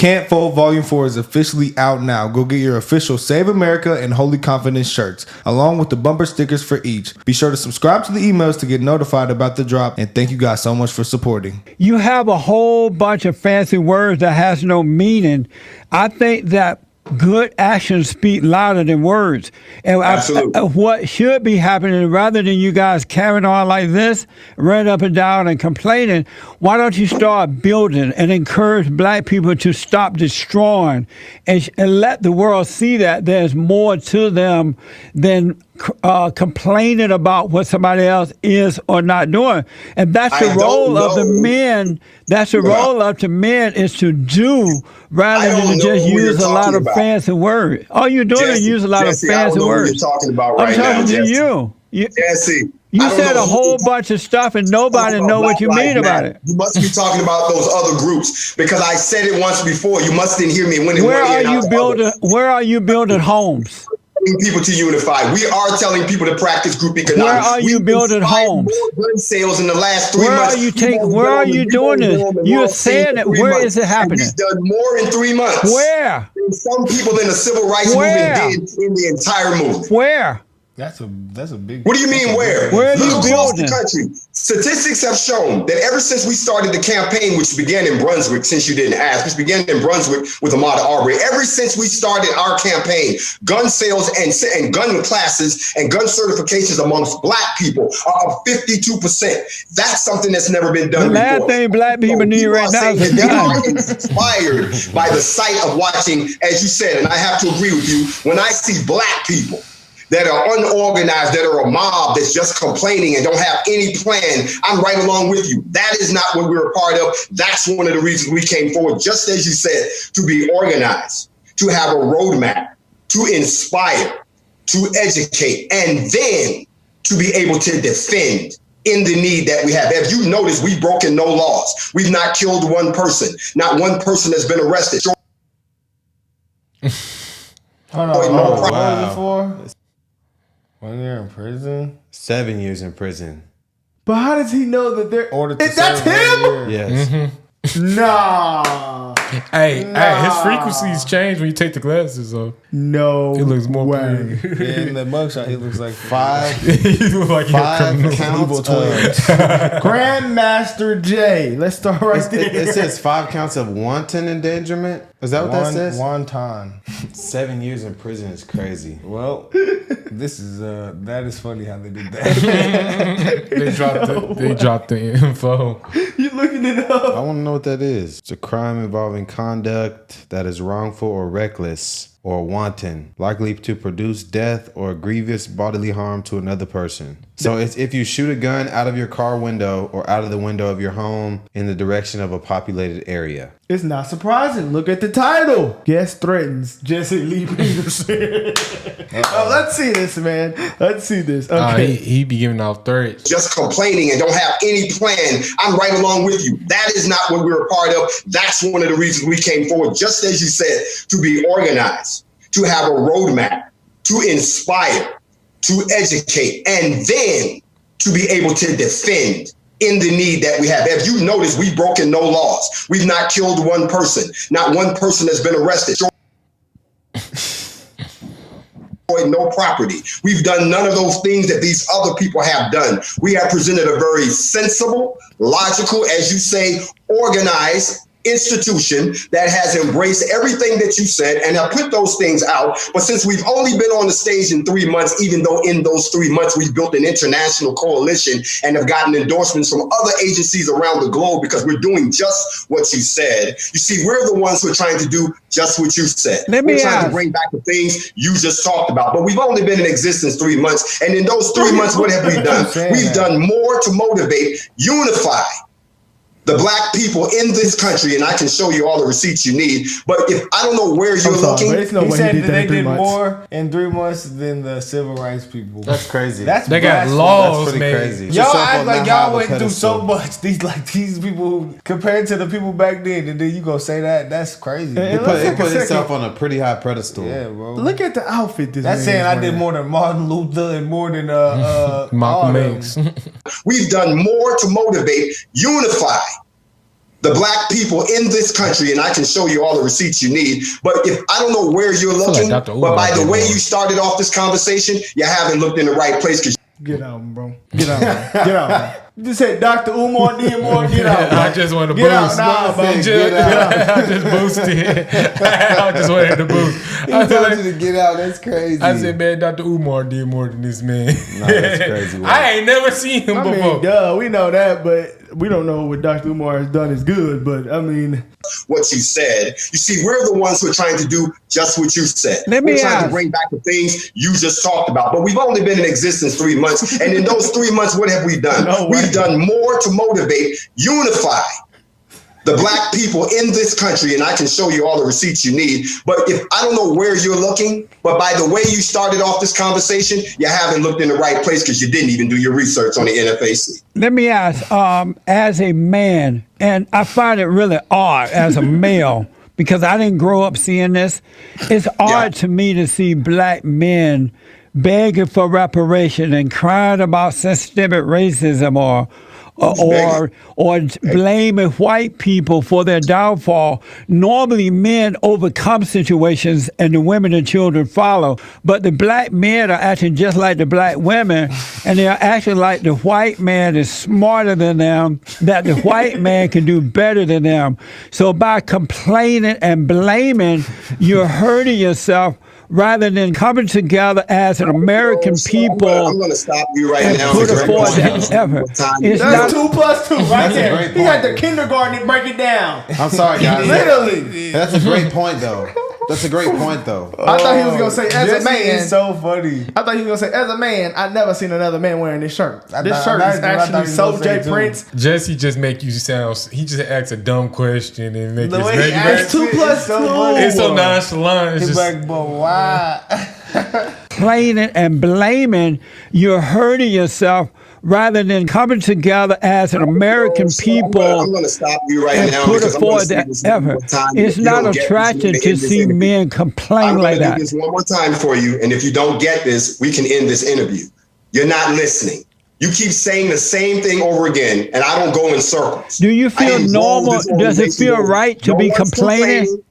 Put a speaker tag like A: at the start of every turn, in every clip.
A: Can't Fold Volume 4 is officially out now. Go get your official Save America and Holy Confidence shirts, along with the bumper stickers for each. Be sure to subscribe to the emails to get notified about the drop, and thank you guys so much for supporting.
B: You have a whole bunch of fancy words that has no meaning. I think that good actions speak louder than words. And what should be happening, rather than you guys carrying on like this, running up and down and complaining, why don't you start building and encourage black people to stop destroying and let the world see that there's more to them than complaining about what somebody else is or not doing. And that's the role of the men. That's the role of the men, is to do rather than to just use a lot of fancy words. All you're doing is use a lot of fancy words.
C: You're talking about right
B: I'm talking
C: now,
B: to you.
C: Jesse.
B: You said a whole bunch of stuff and nobody know what you mean about it.
C: You must be talking about those other groups, because I said it once before. You must didn't hear me.
B: Where are you building homes?
C: People to unify. We are telling people to practice group economics.
B: Where are you building homes?
C: More gun sales in the last 3 months.
B: Where are you doing this? You're saying it. Where is it happening?
C: We've done more in 3 months.
B: Where?
C: Some people in the civil rights movement did in the entire movement.
B: Where?
A: That's a big.
C: What do you mean where?
B: Where are you
C: across
B: building?
C: The country. Statistics have shown that ever since we started the campaign, which began in Brunswick, since you didn't ask, which began in Brunswick with Ahmaud Arbery, ever since we started our campaign, gun sales and gun classes and gun certifications amongst black people are up 52%. That's something that's never been done before.
B: The last thing black people need right now is a gun.
C: We are inspired by the sight of watching, as you said, and I have to agree with you, when I see black people that are unorganized, that are a mob that's just complaining and don't have any plan, I'm right along with you. That is not what we're a part of. That's one of the reasons we came forward, just as you said, to be organized, to have a roadmap, to inspire, to educate, and then to be able to defend in the need that we have. If you notice, we've broken no laws. We've not killed one person. Not one person has been arrested.
A: Hold on. Wow. 1 year in prison?
D: 7 years in prison.
A: But how does he know that they're ordered to
D: that's
A: him?
D: Yes.
A: Mm-hmm. Nah.
E: Hey, his frequencies change when you take the glasses off.
A: No.
E: He looks more
A: way. In the mugshot, he looks like
D: he looks like 5 counts of
A: Grandmaster J. Let's start right there.
D: It says 5 counts of wanton endangerment. Is that what that says?
A: Wanton.
D: 7 years in prison is crazy.
A: Well, this is that is funny how they did that.
E: They dropped the info.
A: You looking it up?
D: I want to know what that is. It's a crime involving conduct that is wrongful or reckless or wanton, likely to produce death or grievous bodily harm to another person. So it's if you shoot a gun out of your car window or out of the window of your home in the direction of a populated area.
A: It's not surprising. Look at the title. Guest threatens Jesse Lee Peterson. Let's see this, man. Let's see this. Okay.
E: He be giving out threats.
C: Just complaining and don't have any plan. I'm right along with you. That is not what we're a part of. That's one of the reasons we came forward, just as you said, to be organized, to have a roadmap, to inspire, to educate, and then to be able to defend in the need that we have. If you notice, we've broken no laws. We've not killed one person. Not one person has been arrested. No property. We've done none of those things that these other people have done. We have presented a very sensible, logical, as you say, organized institution that has embraced everything that you said and have put those things out. But since we've only been on the stage in 3 months, even though in those 3 months we've built an international coalition and have gotten endorsements from other agencies around the globe because we're doing just what you said. You see, we're the ones who are trying to do just what you said. We're trying to bring back the things you just talked about. But we've only been in existence 3 months. And in those 3 months, what have we done? We've done more to motivate, unify the black people in this country, and I can show you all the receipts you need. But if I don't know where you're looking,
A: he said that they did more in 3 months than the civil rights people.
D: That's crazy.
A: They
E: got laws,
D: that's pretty crazy.
A: Y'all act like y'all went through so much. These people who, compared to the people back then, and then you gonna say that? That's crazy.
D: It put itself on a pretty high pedestal.
A: Yeah, bro. Look at the outfit.
F: That's saying I did more than Martin Luther and more than
E: Malcolm X.
C: We've done more to motivate, unify The black people in this country, and I can show you all the receipts you need, but if I don't know where you're looking, but by the way you started off this conversation, you haven't looked in the right place.
F: Get out, bro. Get out, man. Get out, man. You just said Dr. Umar, get out.
E: I just want to
F: Get
E: boost.
F: out, nah,
E: I just boosted. I just wanted to boost.
D: He told you to get out. That's crazy.
E: I said, man, Dr. Umar did more than this man.
D: No, that's crazy.
E: I ain't never seen him before.
F: Duh, we know that, but we don't know what Dr. Umar has done is good. But I mean,
C: what you said. You see, we're the ones who are trying to do just what you said. We're trying to bring back the things you just talked about. But we've only been in existence 3 months. And in those 3 months, what have we done? We've done more to motivate, unify the black people in this country, and I can show you all the receipts you need. But if I don't know where you're looking, but by the way you started off this conversation, you haven't looked in the right place because you didn't even do your research on the NFAC.
B: Let me ask, as a man, and I find it really odd as a male, because I didn't grow up seeing this. It's odd to me to see black men begging for reparation and crying about systemic racism or blaming white people for their downfall. Normally, men overcome situations and the women and children follow. But the black men are acting just like the black women, and they're acting like the white man is smarter than them, that the white man can do better than them. So by complaining and blaming, you're hurting yourself rather than coming together as an American people.
C: I'm going to stop you right now.
B: Put forth that effort.
F: That's 2 plus 2 right there. He got the kindergarten to break it down.
D: I'm sorry, guys.
F: Literally.
D: That's a great point, though. That's a great point, though.
F: I thought he was gonna say, as a man,
A: it's so funny.
F: I thought he was gonna say, as a man, I never seen another man wearing this shirt. This shirt is actually so J Prince.
E: Jesse just make you sound. He just asks a dumb question and make it.
F: It's 2 plus 2.
E: It's so nonchalant. It's
A: He's
E: just,
A: like, but why?
B: Complaining and blaming, you're hurting yourself rather than coming together as an American people.
C: I'm going to stop you right now.
B: Put forth that effort. It's not attractive to see men complain like that.
C: I'm going to do this one more time for you, and if you don't get this, we can end this interview. You're not listening. You keep saying the same thing over again, and I don't go in circles.
B: Do you feel normal? Does it feel right to be complaining?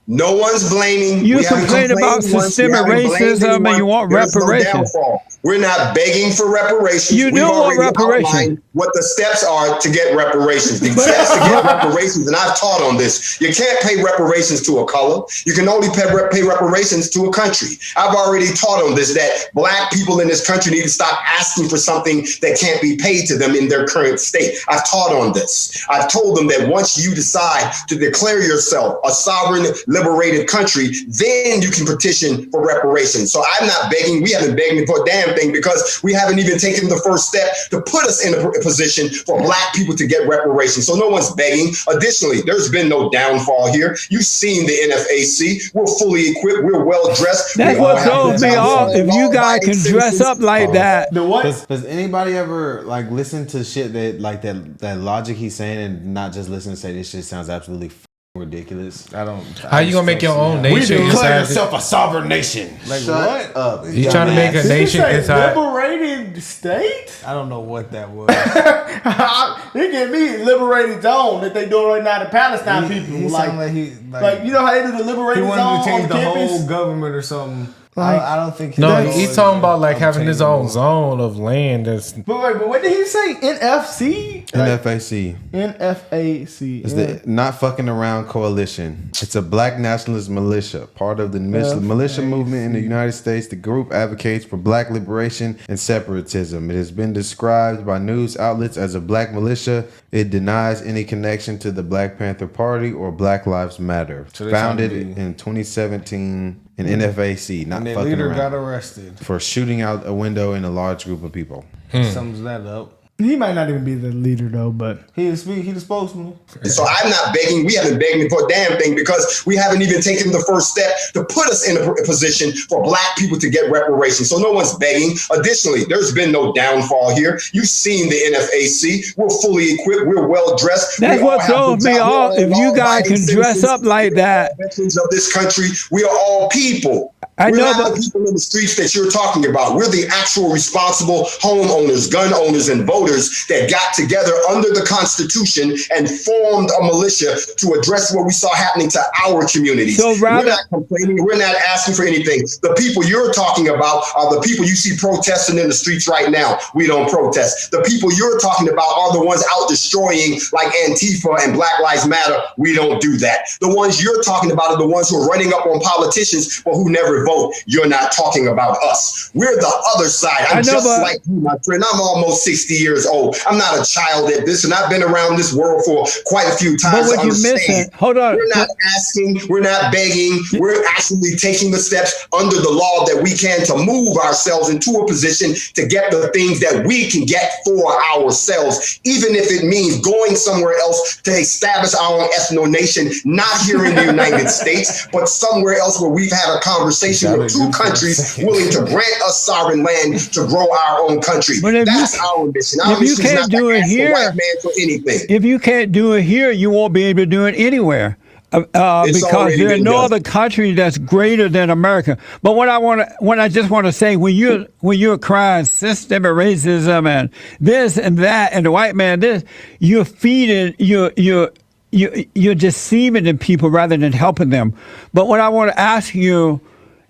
C: No one's blaming.
B: You complain about systemic racism and you want reparations.
C: We're not begging for reparations.
B: You do want reparations.
C: What the steps are to get reparations. The steps to get reparations, and I've taught on this. You can't pay reparations to a color. You can only pay reparations to a country. I've already taught on this, that black people in this country need to stop asking for something that can't be paid to them in their current state. I've taught on this. I've told them that once you decide to declare yourself a sovereign, liberated country, then you can petition for reparations. So I'm not begging. We haven't begged for a damn thing because we haven't even taken the first step to put us in a position for black people to get reparations. So no one's begging. Additionally, there's been no downfall here. You've seen the NFAC. We're fully equipped. We're well dressed.
B: That's what throws me off. If you guys can dress up like that.
D: Does anybody ever like listen to shit that logic he's saying and not just listen and say this shit sounds absolutely ridiculous?
E: How you gonna make your own nation?
D: We declare yourself a sovereign nation.
A: Like,
D: shut
A: what?
D: up.
E: You trying to make a nation inside?
F: Liberated state?
A: I don't know what that was.
F: It can be liberated zone that they doing right now to Palestine people.
A: He
F: like
A: you
F: know how they do the liberated zone?
A: He wanted to change
F: on
A: the
F: campus?
A: whole government or something. I don't think.
E: No, he's talking about like having his own zone of land. That's
F: But what did he say? NFC?
D: NFAC.
F: NFAC.
D: It's the Not Fucking Around Coalition. It's a black nationalist militia, part of the militia movement in the United States. The group advocates for black liberation and separatism. It has been described by news outlets as a black militia. It denies any connection to the Black Panther Party or Black Lives Matter. Founded in 2017 in NFAC, not
A: and their
D: fucking
A: leader
D: around,
A: got arrested
D: for shooting out a window in a large group of people.
A: Sums that up.
F: He might not even be the leader though, but
A: He the spokesman.
C: So I'm not begging. We haven't begged for a damn thing because we haven't even taken the first step to put us in a position for black people to get reparations. So no one's begging. Additionally, there's been no downfall here. You've seen the NFAC. We're fully equipped. We're well dressed.
B: That's what throws me off. If you guys can dress up like that.
C: Veterans of this country, we are all people.
B: I
C: We're
B: know,
C: not the people in the streets that you're talking about. We're the actual responsible homeowners, gun owners, and voters voters that got together under the Constitution and formed a militia to address what we saw happening to our communities.
B: So
C: we're not complaining. We're not asking for anything. The people you're talking about are the people you see protesting in the streets right now. We don't protest. The people you're talking about are the ones out destroying, like Antifa and Black Lives Matter. We don't do that. The ones you're talking about are the ones who are running up on politicians but who never vote. You're not talking about us. We're the other side. I'm like you, my friend. I'm almost 60 years old. I'm not a child at this, and I've been around this world for quite a few times to understand.
B: Hold on.
C: We're not asking. We're not begging. We're actually taking the steps under the law that we can to move ourselves into a position to get the things that we can get for ourselves, even if it means going somewhere else to establish our own ethno-nation, not here in the United States, but somewhere else where we've had a conversation with two countries willing to grant us sovereign land to grow our own country. That's our mission. Our mission is not to ask the white man for anything.
B: If you can't do it here, you won't be able to do it anywhere. Because there are no other country that's greater than America. But what I just want to say, when you're crying systemic racism and this and that and the white man this, you're feeding you're deceiving the people rather than helping them. But what I want to ask you.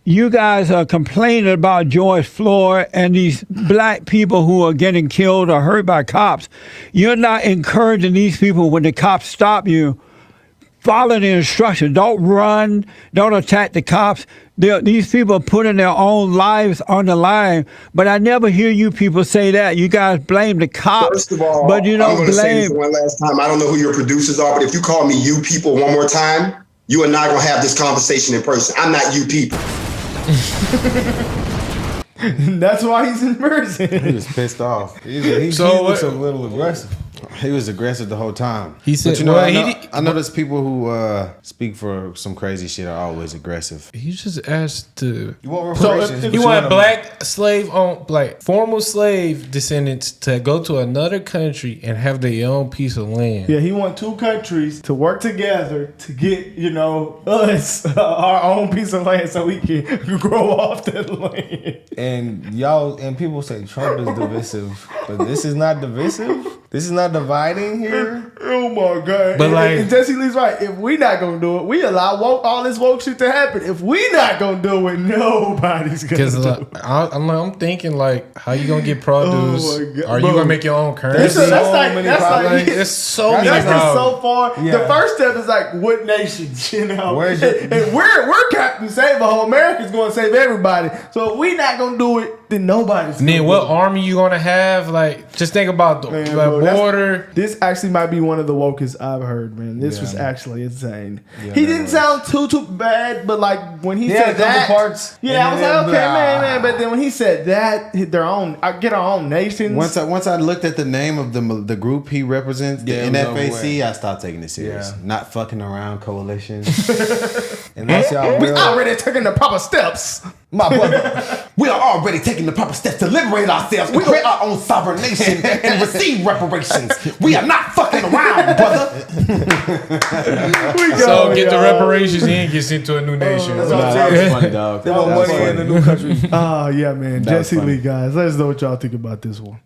B: You guys are complaining about George Floyd and these black people who are getting killed or hurt by cops. You're not encouraging these people when the cops stop you. Follow the instructions. Don't run. Don't attack the cops. These people are putting their own lives on the line. But I never hear you people say that. You guys blame the cops.
C: First of all,
B: but you don't
C: I'm going to say this
B: blame.
C: one last time. I don't know who your producers are, but if you call me you people one more time, you and I are going to have this conversation in person. I'm not you people.
F: That's why he's in prison.
D: He was pissed off.
A: He looks a little aggressive.
D: He was aggressive the whole time.
E: He said,
D: but you know, I know there's people who speak for some crazy shit are always aggressive.
E: He just asked to.
A: You want reparations?
E: So you want black slave on like former slave descendants to go to another country and have their own piece of land.
F: Yeah, he want two countries to work together to get, us our own piece of land so we can grow off that land.
A: And people say Trump is divisive, but this is not divisive. This is not dividing here.
F: Oh my God!
E: But
F: and Jesse Lee's right. If we not gonna do it, we allow all this woke shit to happen. If we not gonna do it, nobody's gonna do it.
E: I'm thinking like, how you gonna get produce?
F: Oh my God.
E: Are you gonna make your own currency?
F: That's
E: so many problems.
F: So far. Yeah. The first step is like, what nations? And we're Captain Save a Whole. America's gonna save everybody. So if we not gonna do it, then nobody's.
E: And then what army you gonna have? Like, just think about the border.
F: This actually might be one of the wokest I've heard, man. This was actually insane. He didn't sound too bad, but like when he said that, parts. Yeah, I was like, okay, man. But then when he said that, get our own nations.
D: Once I looked at the name of the group he represents, the NFAC, I stopped taking it serious. Yeah. Not fucking around coalition.
A: And that's y'all.
F: We already taking the proper steps.
D: My brother, we are already taking the proper steps to liberate ourselves, to create our own sovereign nation, and receive reparations. We are not fucking around, brother.
E: So get the reparations and get sent to a new nation.
A: That's funny, dog. They want money in the new country.
F: Oh, yeah, man. Jesse Lee, guys. Let us know what y'all think about this one.